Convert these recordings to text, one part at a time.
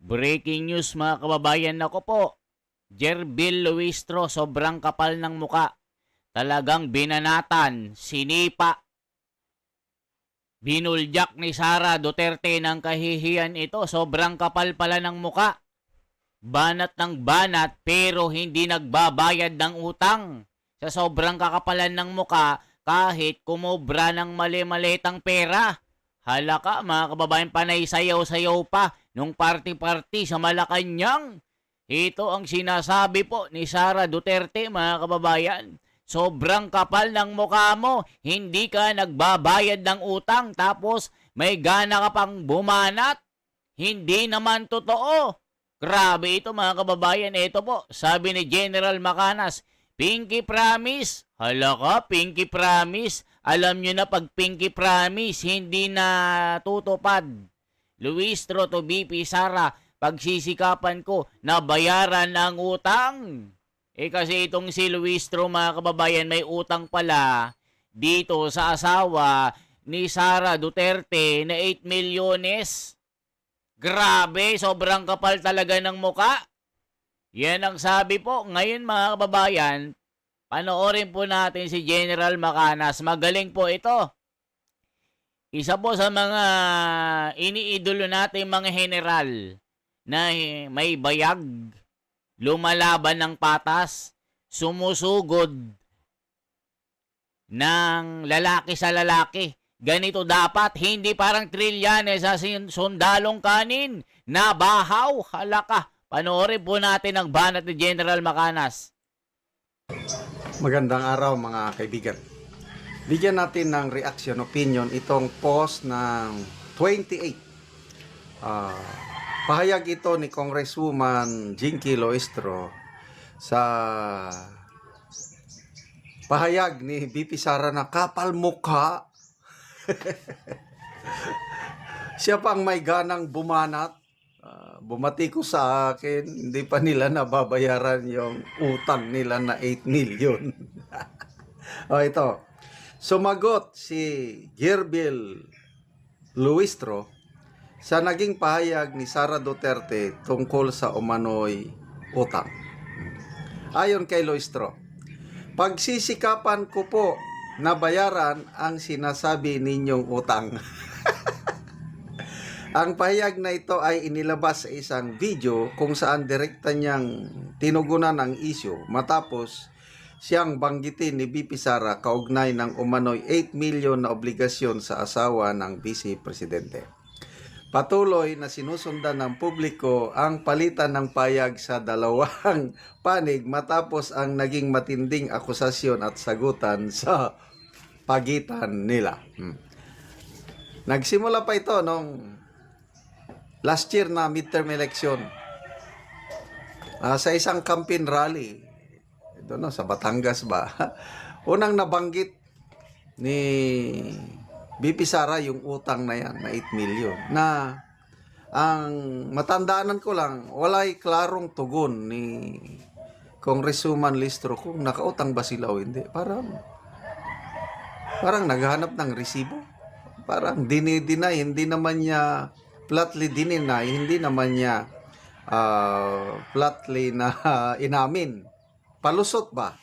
Breaking news mga kababayan, ako po. Jerbil Luistro, sobrang kapal ng muka. Talagang binanatan, sinipa, binuljak ni Sara Duterte ng kahihiyan ito. Sobrang kapal pala ng muka. Banat ng banat pero hindi nagbabayad ng utang. Sa sobrang kakapalan ng muka, kahit kumobra ng mali-malitang pera. Halaka mga kababayan, panay sayaw-sayaw pa nung party-party sa Malacanang. Ito ang sinasabi po ni Sara Duterte mga kababayan. Sobrang kapal ng mukha mo, hindi ka nagbabayad ng utang tapos may gana ka pang bumanat. Hindi naman totoo. Grabe ito mga kababayan. Ito po, sabi ni General Macanas, Pinky Promise. Hala ka, Pinky Promise. Alam nyo na pag Pinky Promise, hindi na tutupad. Luistro to BP Sara, pagsisikapan ko na bayaran ang utang. Kasi itong si Luistro mga kababayan may utang pala dito sa asawa ni Sara Duterte na 8 milyones. Grabe, sobrang kapal talaga ng muka. Yan ang sabi po. Ngayon mga kababayan, panoorin po natin si General Macanas. Magaling po ito. Isa po sa mga iniidolo natin mga general na may bayag, lumalaban ng patas, sumusugod ng lalaki sa lalaki. Ganito dapat, hindi parang Trillanes sa sundalong kanin. Nabahaw, halaka. Panoorin po natin ang banat ni General Macanas. Magandang araw mga kaibigan. Bigyan natin ng reaction, opinion itong post ng 28. Pahayag ito ni Congresswoman Jinky Luistro sa pahayag ni BP Sara na kapal mukha. Siya pang may ganang bumanat. Bumati ko sa akin, hindi pa nila nababayaran yung utang nila na 8 million. Ito. Sumagot si Jerbil Luistro sa naging pahayag ni Sara Duterte tungkol sa umano'y utang. Ayon kay Luistro, pagsisikapan ko po na bayaran ang sinasabi ninyong utang. Ang pahayag na ito ay inilabas sa isang video kung saan direkta niyang tinugunan ang isyu matapos siyang banggitin ni BP Sara kaugnay ng umano'y 8 million na obligasyon sa asawa ng Vice Presidente. Patuloy na sinusundan ng publiko ang palitan ng payag sa dalawang panig matapos ang naging matinding akusasyon at sagutan sa pagitan nila. Nagsimula pa ito nung last year na midterm election sa isang campaign rally doon sa Batangas ba. Unang nabanggit ni BP Sara yung utang na yan na 8 million na ang matandaanan ko lang walay klarong tugon ni Congresswoman Listro kung nakautang ba sila o hindi. Parang naghahanap ng resibo. Parang dinideny, hindi naman niya flatly dinideny, hindi naman niya flatly na inamin. Palusot ba?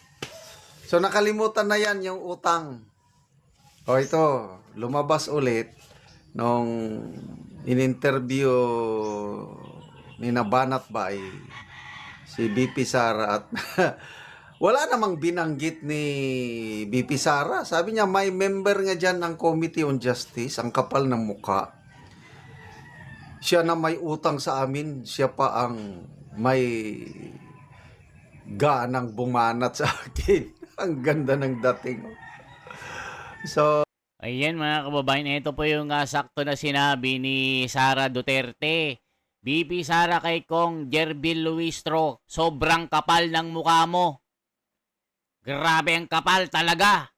So nakalimutan na yan yung utang. Ito, lumabas ulit nung in-interview ni Nabanat Bay si BP Sara at wala namang binanggit ni BP Sara. Sabi niya may member nga dyan ng Committee on Justice, ang kapal ng muka. Siya na may utang sa amin, siya pa ang may ganang bumanat sa akin. Ang ganda ng dating. So, Ayan mga kababayan, ito po yung sakto na sinabi ni Sara Duterte. BP Sara kay Kong Jerbil Luistro, sobrang kapal ng mukha mo. Grabe ang kapal talaga.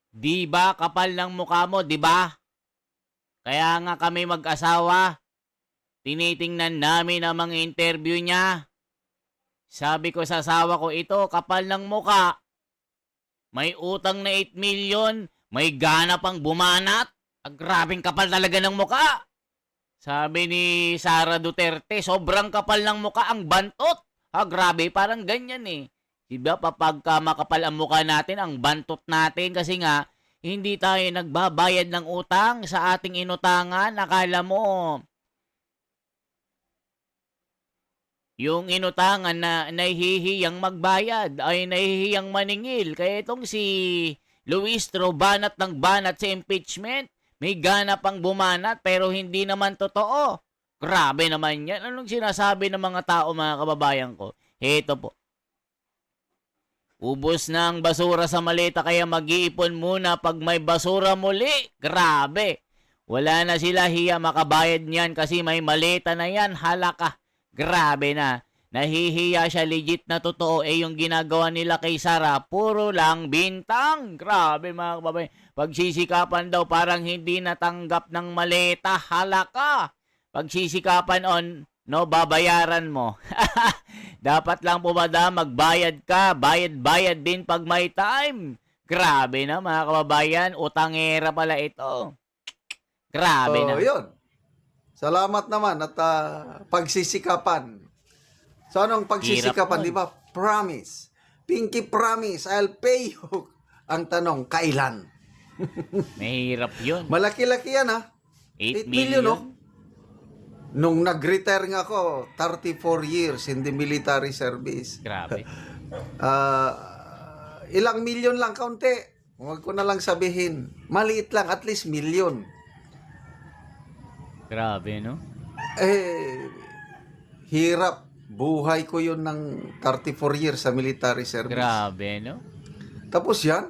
Di ba kapal ng mukha mo, di ba? Kaya nga kami mag-asawa, tinitingnan namin ang mga interview niya. Sabi ko sa asawa ko, ito kapal ng mukha. May utang na 8 million, may gana pang bumanat. Grabing kapal talaga ng mukha. Sabi ni Sara Duterte, sobrang kapal ng muka ang bantot. Grabe, parang ganyan eh. Diba, kapag makapal ang mukha natin, ang bantot natin, kasi nga, hindi tayo nagbabayad ng utang sa ating inutangan. Akala mo, yung inutangan na nahihiyang magbayad ay nahihiyang maningil. Kaya itong si Luistro, banat ng banat sa impeachment. May gana pang bumanat pero hindi naman totoo. Grabe naman yan. Anong sinasabi ng mga tao, mga kababayan ko? Heto po. Ubos na ang basura sa maleta kaya mag-iipon muna pag may basura muli. Grabe. Wala na sila hiya makabayad niyan kasi may maleta na yan. Halaka. Grabe na. Nahihiya siya, legit na totoo. Yung ginagawa nila kay Sara, puro lang bintang. Grabe mga kababayan. Pagsisikapan daw parang hindi natanggap ng maleta. Halaka. Pagsisikapan no, babayaran mo. Dapat lang po ba magbayad ka? Bayad-bayad din pag may time. Grabe na mga kababayan. Utangera pala ito. Grabe na. Yun. Salamat naman at pagsisikapan. So, anong pagsisikapan, di ba? Promise. Pinky promise, I'll pay you. Ang tanong, kailan? Mahirap yun. Malaki-laki yan, ha? 8 million, no? million. Nung nag-retire nga ako, 34 years in the military service. Grabe. Ilang milyon lang, kaunti. Huwag ko na lang sabihin. Maliit lang, at least milyon. Grabe, no? Hirap. Buhay ko yun ng 34 years sa military service. Grabe, no? Tapos yan,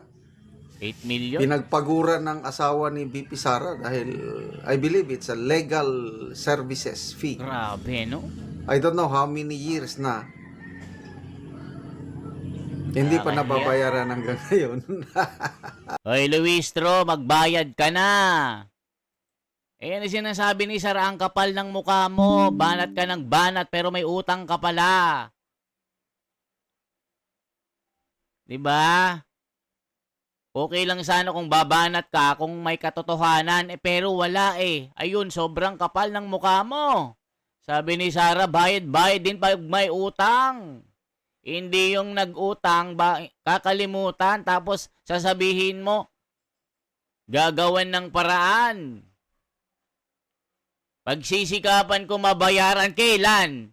8 million? pinagpaguran ng asawa ni BP Sara dahil I believe it's a legal services fee. Grabe, no? I don't know how many years na. Hindi pa nababayaran hanggang ngayon. Hoy, Luistro, magbayad ka na. Ayan ang sinasabi ni Sara, ang kapal ng mukha mo. Banat ka ng banat pero may utang ka pala. Diba? Okay lang sana kung babanat ka kung may katotohanan, pero wala eh. Ayun, sobrang kapal ng mukha mo. Sabi ni Sara, bayad-bayad din pag may utang. Hindi yung nag-utang, kakalimutan, tapos sasabihin mo, gagawan ng paraan. Pagsisikapan ko mabayaran, kailan?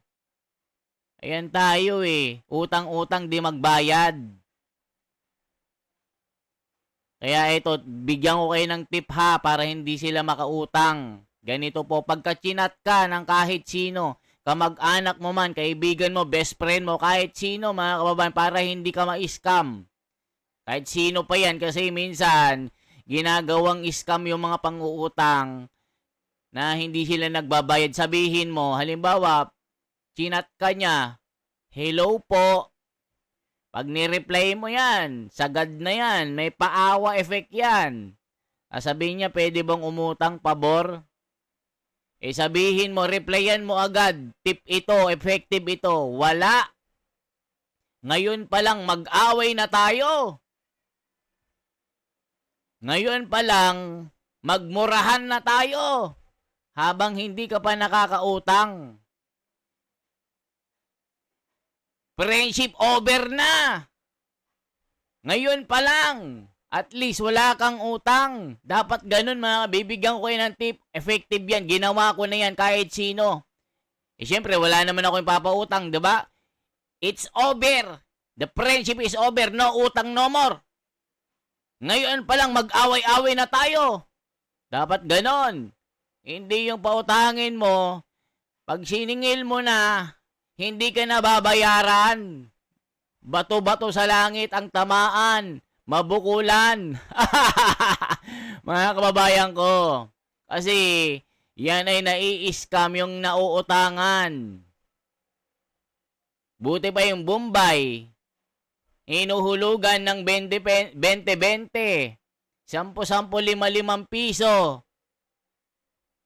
Ayan tayo eh. Utang-utang di magbayad. Kaya ito, bigyan ko kayo ng tip ha para hindi sila makautang. Ganito po, pagka chinat ka ng kahit sino, kamag-anak mo man, kaibigan mo, best friend mo, kahit sino mga kababayan, para hindi ka ma-scam. Kahit sino pa yan kasi minsan, ginagawang scam yung mga pang-uutang na hindi sila nagbabayad. Sabihin mo, halimbawa, chinat ka niya, hello po. Pag ni-reply mo yan, sagad na yan, may paawa effect yan. Sabihin niya, pwede bang umutang pabor? Sabihin mo, replyan mo agad, tip ito, effective ito. Wala. Ngayon pa lang, mag-away na tayo. Ngayon pa lang, magmurahan na tayo. Habang hindi ka pa nakakautang. Friendship over na. Ngayon pa lang. At least wala kang utang. Dapat ganun mga bibigyan ko kayo ng tip. Effective yan. Ginawa ko na yan kahit sino. Siyempre wala naman ako yung papautang, diba? It's over. The friendship is over. No utang no more. Ngayon pa lang mag-away-away na tayo. Dapat ganon. Hindi yung pautangin mo, pag siningil mo na, hindi ka na babayaran. Bato-bato sa langit ang tamaan, mabukulan. Mga kababayan ko, kasi yan ay nai-scam yung nauutangan. Buti pa yung Bombay, inuhulugan ng 20-20, 10-10, 5-5 piso.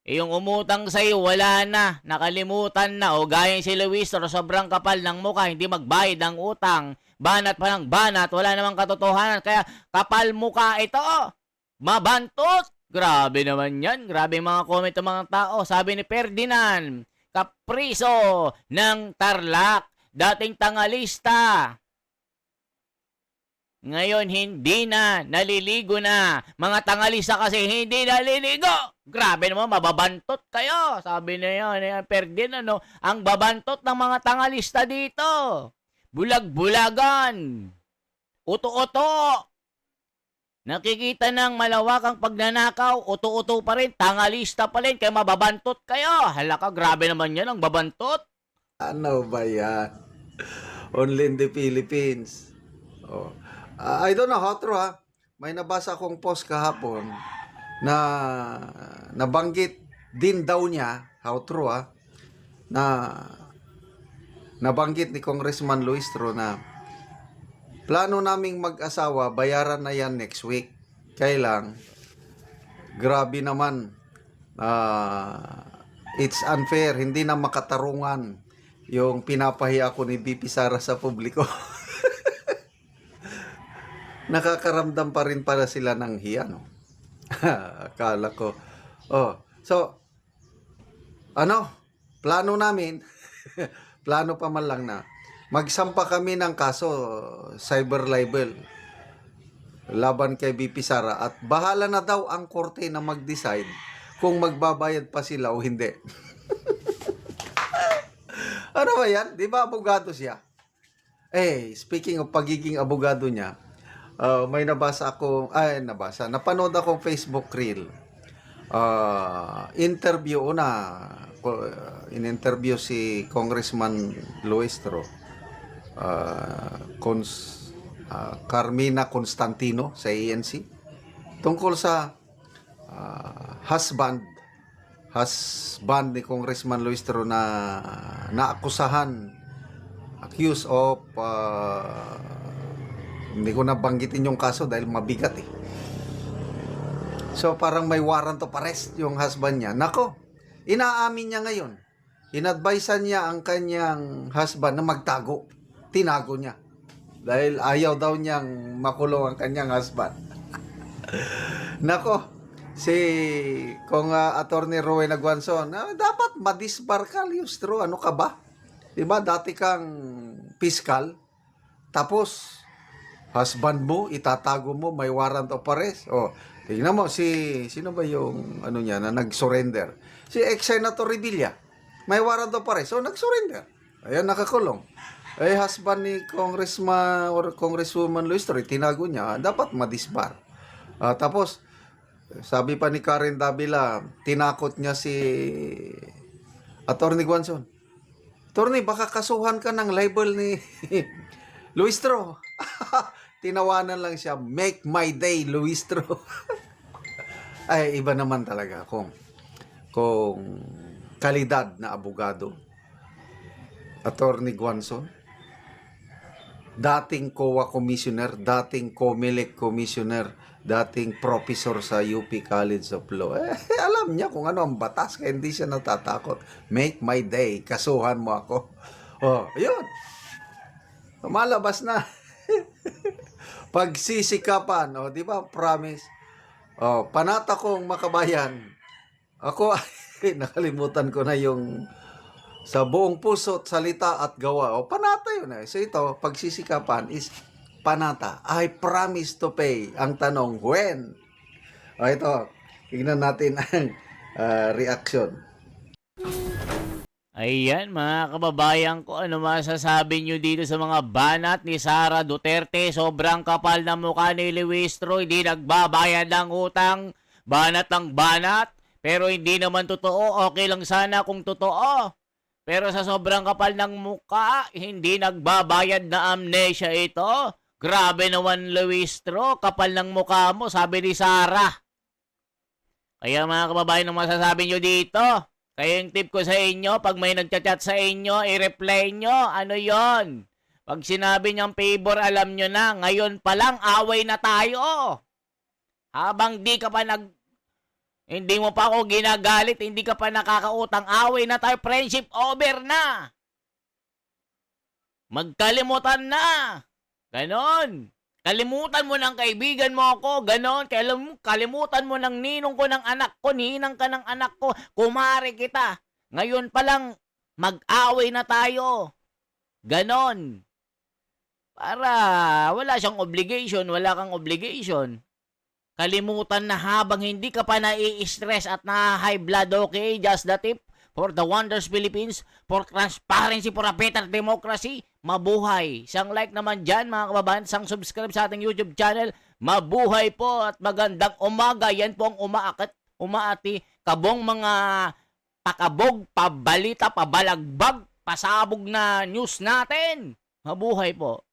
Yung umutang sa'yo, wala na. Nakalimutan na. O gaya si Luistro, sobrang kapal ng mukha, hindi magbayad ng utang. Banat pa ng banat, wala namang katotohanan. Kaya kapal mukha ito. Mabantot. Grabe naman yan. Grabe yung mga comment ng mga tao. Sabi ni Ferdinand, Capriso ng Tarlac, dating tangalista. Ngayon, hindi na. Naliligo na. Mga tangalista kasi hindi naliligo. Grabe naman, mababantot kayo. Sabi na yan, Ferdinand, ano, ang babantot ng mga tangalista dito. Bulag-bulagan. Uto-uto. Nakikita ng malawakang pagnanakaw, uto-uto pa rin, tangalista pa rin, kaya mababantot kayo. Hala ka, grabe naman yan ang babantot. Ano ba yan? Only in the Philippines. Oh. I don't know how true ha. May nabasa akong post kahapon na nabanggit din daw niya, how true ha, na nabanggit ni Congressman Luistro na plano naming mag-asawa, bayaran na yan next week. Kailang, grabe naman, it's unfair, hindi na makatarungan yung pinapahiya ko ni BP Sara sa publiko. Nakakaramdam pa rin para sila ng hiya, no? Akala ko. Oh, so, plano namin, plano pa man lang na, magsampa kami ng kaso, cyber libel, laban kay BP Sara, at bahala na daw ang korte na mag-decide kung magbabayad pa sila o hindi. Ano ba yan? Di ba abogado siya? Speaking of pagiging abogado niya, may napanood akong Facebook reel. In-interview si Congressman Luistro, Carmina Constantino sa ANC tungkol sa husband ni Congressman Luistro na accused of hindi ko na banggitin yung kaso dahil mabigat eh. So parang may warrant of arrest yung husband niya. Nako, inaamin niya ngayon. Inadvisean niya ang kanyang husband na magtago. Tinago niya. Dahil ayaw daw niyang makulong ang kanyang husband. Nako, kung Attorney Rowen Aguanzon, dapat madisbar ka, Luistro. Ano ka ba? Diba, dati kang piskal. Tapos, husband mo, itatago mo, may warrant of arrest. Tingnan mo, sino ba yung niya na nag-surrender? Si ex-senator Revilla. May warrant of arrest. So, nag-surrender. Ayan, nakakulong. Husband ni Congressman or Congresswoman Luistro, tinago niya, dapat madisbar. Tapos, sabi pa ni Karen Davila, tinakot niya si Attorney Guanzon. Attorney, baka kasuhan ka ng libel ni Luistro. Tinawanan lang siya, make my day, Luistro. Ay, iba naman talaga kung kalidad na abogado. Attorney Guanzon, dating COA Commissioner, dating COMELEC Commissioner, dating professor sa UP College of Law. Alam niya kung ano ang batas, kaya hindi siya natatakot. Make my day, kasuhan mo ako. Ayun. Malabas na. Pagsisikapan, di ba? Promise. Panata kong makabayan. Ako ay nakalimutan ko na yung sa buong puso, salita at gawa. Panata yun eh. So ito, pagsisikapan is panata. I promise to pay. Ang tanong, when? Ito, tignan natin ang reaction. Ayan, mga kababayan ko, ano masasabi nyo dito sa mga banat ni Sara Duterte? Sobrang kapal na mukha ni Luistro, hindi nagbabayad ng utang, banat ng banat, pero hindi naman totoo. Okay lang sana kung totoo. Pero sa sobrang kapal ng mukha, hindi nagbabayad na amnesia ito. Grabe naman, Luistro, kapal ng mukha mo, sabi ni Sara. Kaya mga kababayan, ano masasabi nyo dito? Kaya yung tip ko sa inyo, pag may nagchat-chat sa inyo, i-reply nyo. Ano yon? Pag sinabi niyang favor, alam nyo na. Ngayon pa lang, away na tayo. Habang di ka pa hindi mo pa ako ginagalit, hindi ka pa nakakautang, away na tayo. Friendship over na. Magkalimutan na. Ganon. Kalimutan mo ng kaibigan mo ako, ganon. Kalimutan mo ng ninong ko ng anak ko, ninang ka ng anak ko, kumare kita. Ngayon pa lang, mag-away na tayo. Ganon. Para wala siyang obligation, wala kang obligation. Kalimutan na habang hindi ka pa nai-stress at na-high blood, okay? Just the tip for the Wonders Philippines, for transparency, for a better democracy. Mabuhay. Isang like naman dyan, mga kababayan. Isang subscribe sa ating YouTube channel. Mabuhay po at magandang umaga. Yan po ang umaati. Kabong mga pakabog, pabalita, pabalagbag, pasabog na news natin. Mabuhay po.